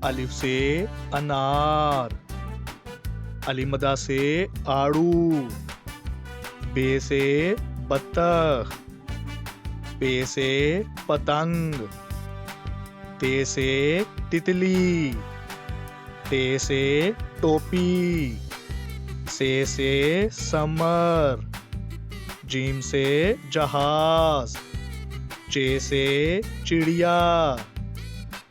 الف سے انار، علی مدہ سے آڑو، بے سے بطخ، پے سے پتنگ، تے سے تتلی، ٹے سے ٹوپی، سے سمر، جیم سے جہاز، چے سے چڑیا،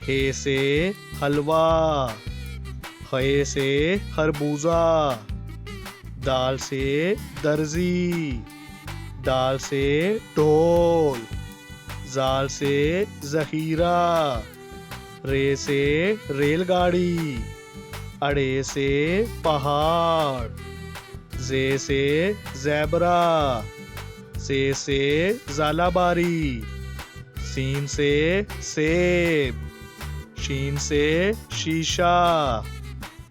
ہے سے حلوہ، خے سے خربوزہ، دال سے درزی، ڈال سے ڈھول، زال سے ذخیرہ، رے سے ریل گاڑی، اڑے سے پہاڑ، زے سے زیبرا، سے زالہ باری، سین سے سیب، شین سے شیشہ،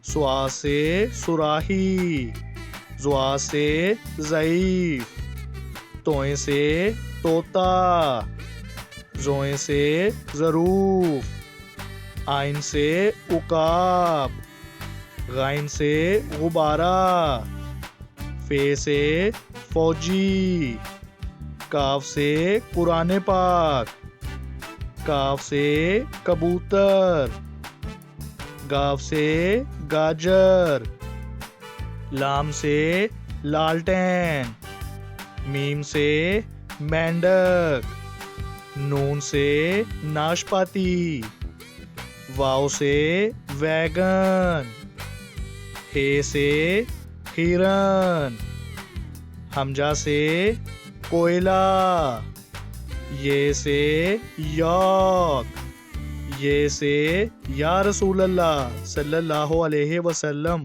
سوا سے سراہی، زوا سے ضعیف، توئیں سے طوطا، زوئیں سے ظروف، آئن سے عقاب، غائن سے غبارہ، فے سے فوجی، کاف سے قرآن پاک، کاف سے کبوتر، گاف سے گاجر، لام سے لالٹین، میم سے مینڈک، نون سے ناشپاتی، واؤ سے ویگن، ہے سے ہرن، حمزہ سے کوئلہ، یہ سے یاک، یہ سے یا رسول اللہ صلی اللہ علیہ وسلم۔